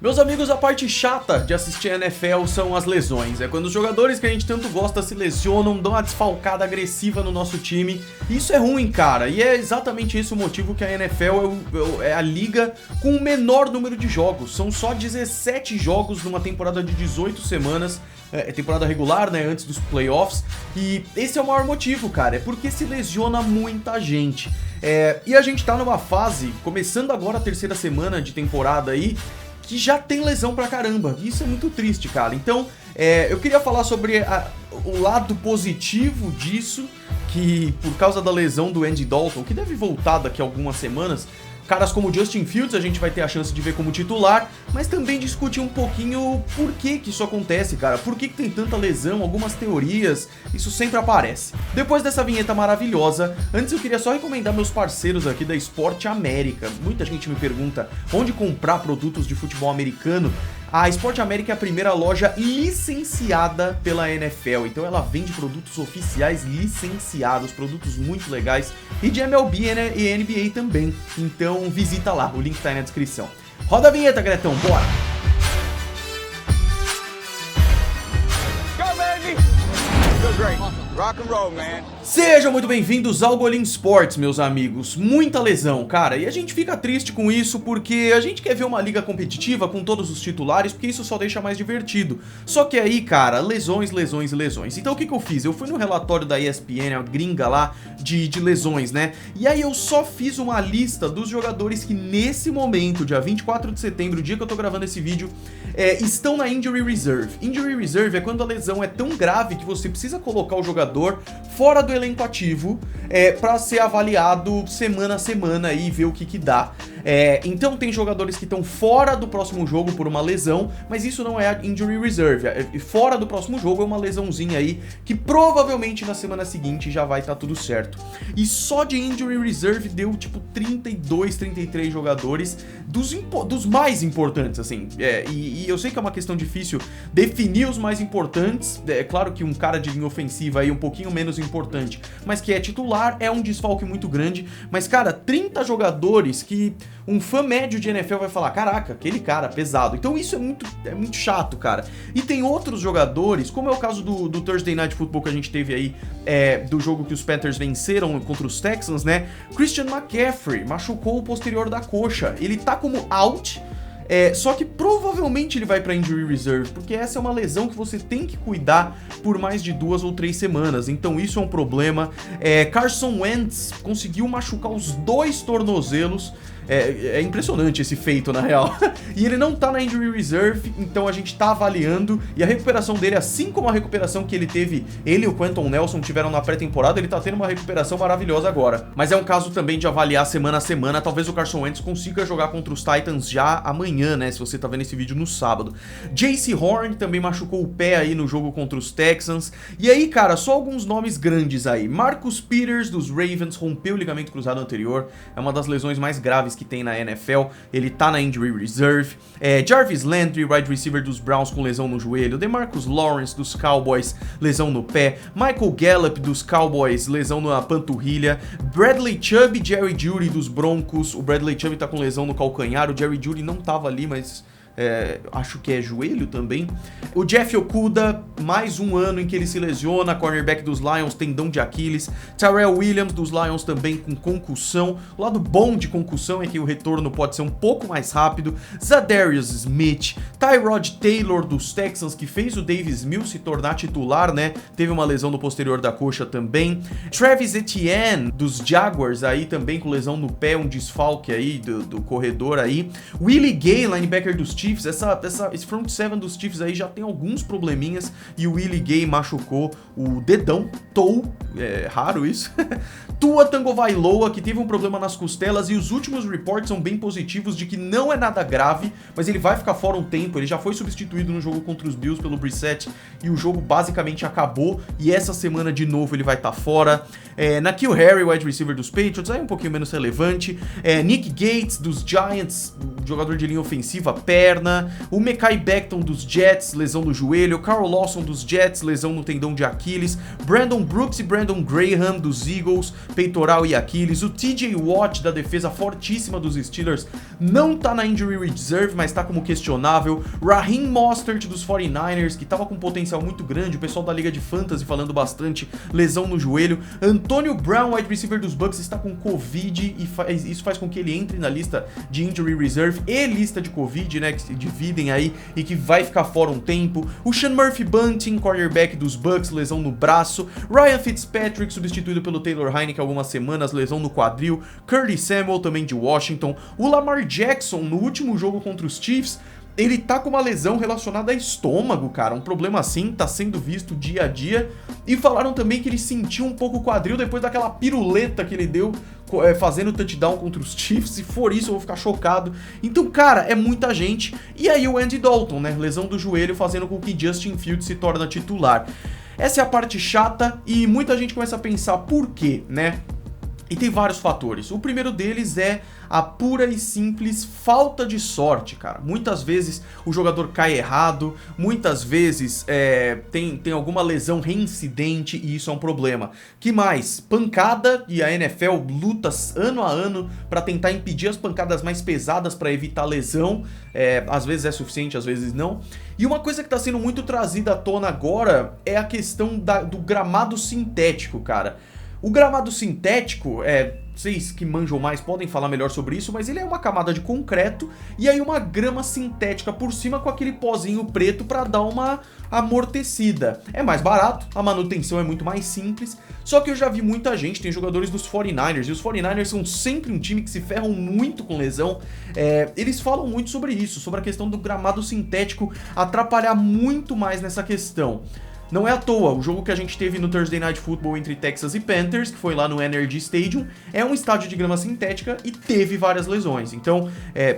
Meus amigos, a parte chata de assistir a NFL são as lesões. É quando os jogadores que a gente tanto gosta se lesionam, dão uma desfalcada agressiva no nosso time. Isso é ruim, cara, e é exatamente esse o motivo que a NFL é a liga com o menor número de jogos. São só 17 jogos numa temporada de 18 semanas. É temporada regular, né, antes dos playoffs. E esse é o maior motivo, cara, é porque se lesiona muita gente. E a gente tá numa fase, começando agora a terceira semana de temporada aí, que já tem lesão pra caramba. Isso é muito triste, cara. Então, eu queria falar sobre o lado positivo disso, que por causa da lesão do Andy Dalton, que deve voltar daqui a algumas semanas, caras como Justin Fields a gente vai ter a chance de ver como titular, mas também discutir um pouquinho por que isso acontece, cara. Por que tem tanta lesão, algumas teorias, isso sempre aparece. Depois dessa vinheta maravilhosa, antes eu queria só recomendar meus parceiros aqui da Esporte América. Muita gente me pergunta onde comprar produtos de futebol americano. A Esporte América é a primeira loja licenciada pela NFL, então ela vende produtos oficiais licenciados, produtos muito legais, e de MLB, né, e NBA também, então visita lá, o link tá aí na descrição. Roda a vinheta, Gretão, bora! Go, baby! Feel great. Rock and roll, man. Sejam muito bem-vindos ao Golim Sports, meus amigos. Muita lesão, cara, e a gente fica triste com isso porque a gente quer ver uma liga competitiva com todos os titulares, porque isso só deixa mais divertido. Só que aí, cara, lesões. Então o que eu fiz? Eu fui no relatório da ESPN, a gringa lá, de lesões, né? E aí eu só fiz uma lista dos jogadores que nesse momento, dia 24 de setembro, o dia que eu tô gravando esse vídeo, estão na Injury Reserve. Injury Reserve é quando a lesão é tão grave que você precisa colocar o jogador fora do elenco ativo para ser avaliado semana a semana e ver o que dá. Então tem jogadores que estão fora do próximo jogo por uma lesão, mas isso não é a Injury Reserve. Fora do próximo jogo é uma lesãozinha aí que provavelmente na semana seguinte já vai estar tudo certo. E só de Injury Reserve deu tipo 32, 33 jogadores dos mais importantes, assim. E eu sei que é uma questão difícil definir os mais importantes. É claro que um cara de linha ofensiva aí um pouquinho menos importante, mas que é titular, é um desfalque muito grande. Mas, cara, 30 jogadores que um fã médio de NFL vai falar, caraca, aquele cara pesado. Então isso é muito chato, cara. E tem outros jogadores, como é o caso do Thursday Night Football que a gente teve aí, do jogo que os Panthers venceram contra os Texans, né? Christian McCaffrey machucou o posterior da coxa. Ele tá como out, só que provavelmente ele vai pra Injury Reserve, porque essa é uma lesão que você tem que cuidar por mais de 2 ou 3 semanas, então isso é um problema. Carson Wentz conseguiu machucar os 2 tornozelos. É impressionante esse feito, na real. E ele não tá na Injury Reserve, então a gente tá avaliando. E a recuperação dele, assim como a recuperação que ele teve, ele e o Quentin Nelson tiveram na pré-temporada, ele tá tendo uma recuperação maravilhosa agora. Mas é um caso também de avaliar semana a semana. Talvez o Carson Wentz consiga jogar contra os Titans já amanhã, né? Se você tá vendo esse vídeo no sábado. Jaycee Horn também machucou o pé aí no jogo contra os Texans. E aí, cara, só alguns nomes grandes aí. Marcus Peters, dos Ravens, rompeu o ligamento cruzado anterior. É uma das lesões mais graves que tem na NFL, ele tá na Injury Reserve. Jarvis Landry, wide receiver dos Browns, com lesão no joelho. DeMarcus Lawrence, dos Cowboys, lesão no pé. Michael Gallup, dos Cowboys, lesão na panturrilha. Bradley Chubb e Jerry Jeudy, dos Broncos. O Bradley Chubb tá com lesão no calcanhar, o Jerry Jeudy não tava ali, mas acho que é joelho também. O Jeff Okudah, mais um ano em que ele se lesiona, cornerback dos Lions, tendão de Aquiles. Tyrell Williams, dos Lions, também com concussão. O lado bom de concussão é que o retorno pode ser um pouco mais rápido. Zadarius Smith, Tyrod Taylor, dos Texans, que fez o Davis Mills se tornar titular, né? Teve uma lesão no posterior da coxa também. Travis Etienne, dos Jaguars, aí também com lesão no pé, um desfalque aí do corredor aí. Willie Gay, linebacker dos Chiefs, esse front seven dos Chiefs aí já tem alguns probleminhas e o Willie Gay machucou o dedão, toe, raro isso. Tua Tagovailoa, que teve um problema nas costelas, e os últimos reports são bem positivos de que não é nada grave, mas ele vai ficar fora um tempo. Ele já foi substituído no jogo contra os Bills pelo Brissett e o jogo basicamente acabou, e essa semana de novo ele vai estar fora. N'Keal Harry, wide receiver dos Patriots, aí um pouquinho menos relevante. Nick Gates, dos Giants, jogador de linha ofensiva, pé. perna, o Mekhi Becton dos Jets, lesão no joelho, Carl Lawson dos Jets, lesão no tendão de Aquiles, Brandon Brooks e Brandon Graham dos Eagles, peitoral e Aquiles, o TJ Watt da defesa fortíssima dos Steelers não tá na injury reserve, mas tá como questionável, Raheem Mostert dos 49ers, que tava com potencial muito grande, o pessoal da Liga de Fantasy falando bastante, lesão no joelho, Antonio Brown, wide receiver dos Bucks, está com Covid e isso faz com que ele entre na lista de injury reserve e lista de Covid, né, que se dividem aí e que vai ficar fora um tempo, o Sean Murphy-Bunting, quarterback dos Bucks, lesão no braço, Ryan Fitzpatrick, substituído pelo Taylor Heinicke há algumas semanas, lesão no quadril, Curtis Samuel, também de Washington, o Lamar Jackson, no último jogo contra os Chiefs, ele tá com uma lesão relacionada a estômago, cara, um problema assim, tá sendo visto dia a dia, e falaram também que ele sentiu um pouco o quadril depois daquela piruleta que ele deu fazendo touchdown contra os Chiefs. Se for isso eu vou ficar chocado. Então, cara, é muita gente. E aí o Andy Dalton, né, lesão do joelho, fazendo com que Justin Fields se torne titular. Essa é a parte chata e muita gente começa a pensar por quê, né? E tem vários fatores. O primeiro deles é a pura e simples falta de sorte, cara. Muitas vezes o jogador cai errado, muitas vezes tem alguma lesão reincidente e isso é um problema. Que mais? Pancada, e a NFL luta ano a ano para tentar impedir as pancadas mais pesadas para evitar lesão. Às vezes é suficiente, às vezes não. E uma coisa que está sendo muito trazida à tona agora é a questão do gramado sintético, cara. O gramado sintético, vocês que manjam mais podem falar melhor sobre isso, mas ele é uma camada de concreto e aí uma grama sintética por cima com aquele pozinho preto para dar uma amortecida. É mais barato, a manutenção é muito mais simples, só que eu já vi muita gente, tem jogadores dos 49ers, e os 49ers são sempre um time que se ferram muito com lesão, eles falam muito sobre isso, sobre a questão do gramado sintético atrapalhar muito mais nessa questão. Não é à toa, o jogo que a gente teve no Thursday Night Football entre Texas e Panthers, que foi lá no Energy Stadium, é um estádio de grama sintética e teve várias lesões. Então,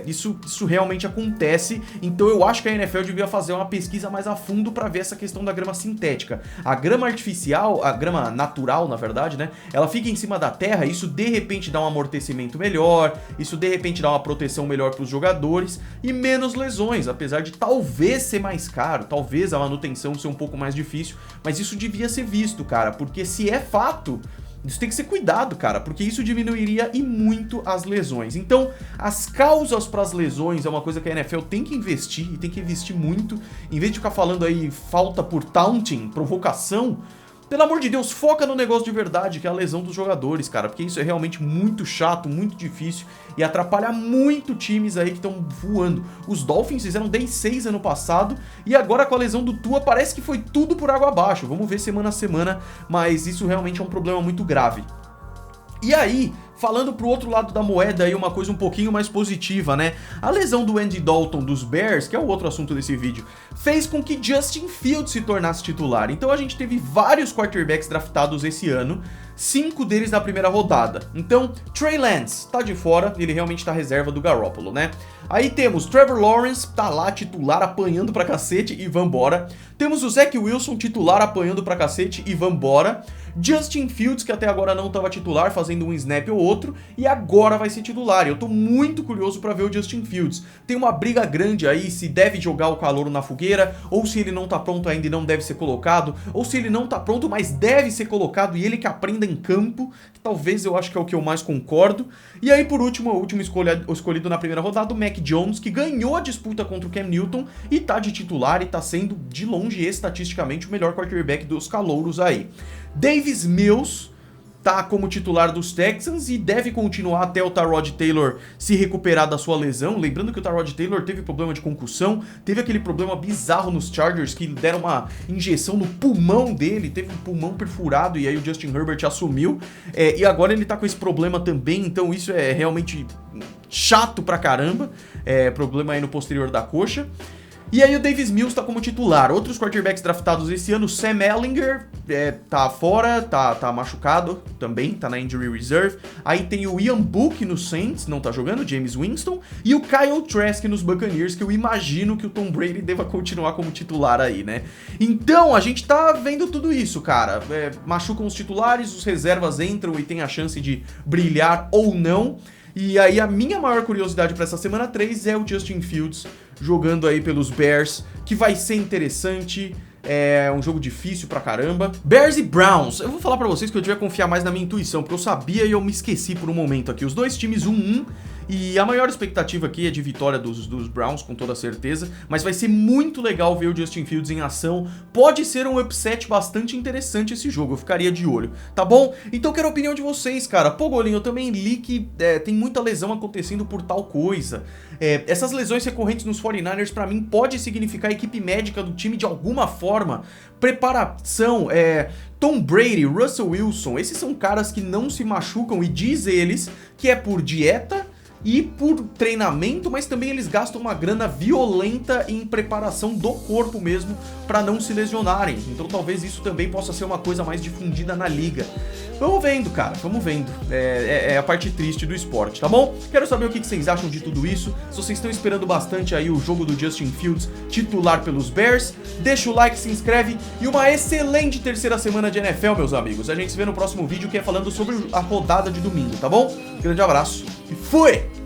isso realmente acontece. Então, eu acho que a NFL devia fazer uma pesquisa mais a fundo para ver essa questão da grama sintética. A grama artificial, a grama natural, na verdade, né? Ela fica em cima da terra, isso de repente dá um amortecimento melhor, isso de repente dá uma proteção melhor para os jogadores e menos lesões, apesar de talvez ser mais caro, talvez a manutenção ser um pouco mais difícil. Mas isso devia ser visto, cara, porque se é fato, isso tem que ser cuidado, cara, porque isso diminuiria e muito as lesões. Então, as causas para as lesões é uma coisa que a NFL tem que investir, e tem que investir muito, em vez de ficar falando aí falta por taunting, provocação. Pelo amor de Deus, foca no negócio de verdade, que é a lesão dos jogadores, cara, porque isso é realmente muito chato, muito difícil e atrapalha muito times aí que estão voando. Os Dolphins fizeram 10-6 ano passado e agora com a lesão do Tua parece que foi tudo por água abaixo. Vamos ver semana a semana, mas isso realmente é um problema muito grave. E aí, falando pro outro lado da moeda aí, uma coisa um pouquinho mais positiva, né? A lesão do Andy Dalton dos Bears, que é o outro assunto desse vídeo, fez com que Justin Fields se tornasse titular. Então a gente teve vários quarterbacks draftados esse ano, 5 deles na primeira rodada. Então, Trey Lance tá de fora, ele realmente tá reserva do Garoppolo, né? Aí temos Trevor Lawrence, tá lá titular apanhando pra cacete e vambora. Temos o Zach Wilson titular apanhando pra cacete e vambora. Justin Fields, que até agora não estava titular, fazendo um snap ou outro, e agora vai ser titular. Eu tô muito curioso para ver o Justin Fields. Tem uma briga grande aí se deve jogar o calouro na fogueira, ou se ele não tá pronto ainda e não deve ser colocado, ou se ele não tá pronto, mas deve ser colocado e ele que aprenda em campo, que talvez eu acho que é o que eu mais concordo. E aí, por último, o último escolhido na primeira rodada, o Mac Jones, que ganhou a disputa contra o Cam Newton e tá de titular e tá sendo, de longe, estatisticamente, o melhor quarterback dos calouros aí. Davis Mills tá como titular dos Texans e deve continuar até o Tyrod Taylor se recuperar da sua lesão. Lembrando que o Tyrod Taylor teve problema de concussão, teve aquele problema bizarro nos Chargers que deram uma injeção no pulmão dele, teve um pulmão perfurado e aí o Justin Herbert assumiu. E agora ele tá com esse problema também, então isso é realmente chato pra caramba, problema aí no posterior da coxa. E aí o Davis Mills tá como titular. Outros quarterbacks draftados esse ano, Sam Ehlinger tá fora, tá machucado também, tá na injury reserve. Aí tem o Ian Book no Saints, não tá jogando, James Winston. E o Kyle Trask nos Buccaneers, que eu imagino que o Tom Brady deva continuar como titular aí, né? Então, a gente tá vendo tudo isso, cara. Machucam os titulares, os reservas entram e tem a chance de brilhar ou não. E aí a minha maior curiosidade para essa semana 3 é o Justin Fields jogando aí pelos Bears, que vai ser interessante. É um jogo difícil pra caramba. Bears e Browns. Eu vou falar pra vocês que eu devia confiar mais na minha intuição, porque eu sabia e eu me esqueci por um momento aqui. Os dois times 1-1. E a maior expectativa aqui é de vitória dos Browns, com toda certeza. Mas vai ser muito legal ver o Justin Fields em ação. Pode ser um upset bastante interessante esse jogo, eu ficaria de olho, tá bom? Então eu quero a opinião de vocês, cara. Pô, Golinho, eu também li que tem muita lesão acontecendo por tal coisa. Essas lesões recorrentes nos 49ers, pra mim, pode significar a equipe médica do time de alguma forma. Preparação, Tom Brady, Russell Wilson, esses são caras que não se machucam e diz eles que é por dieta e por treinamento, mas também eles gastam uma grana violenta em preparação do corpo mesmo para não se lesionarem. Então talvez isso também possa ser uma coisa mais difundida na liga. Vamos vendo, cara, vamos vendo. É a parte triste do esporte, tá bom? Quero saber o que vocês acham de tudo isso. Se vocês estão esperando bastante aí o jogo do Justin Fields titular pelos Bears, deixa o like, se inscreve e uma excelente terceira semana de NFL, meus amigos. A gente se vê no próximo vídeo que é falando sobre a rodada de domingo, tá bom? Grande abraço e fui!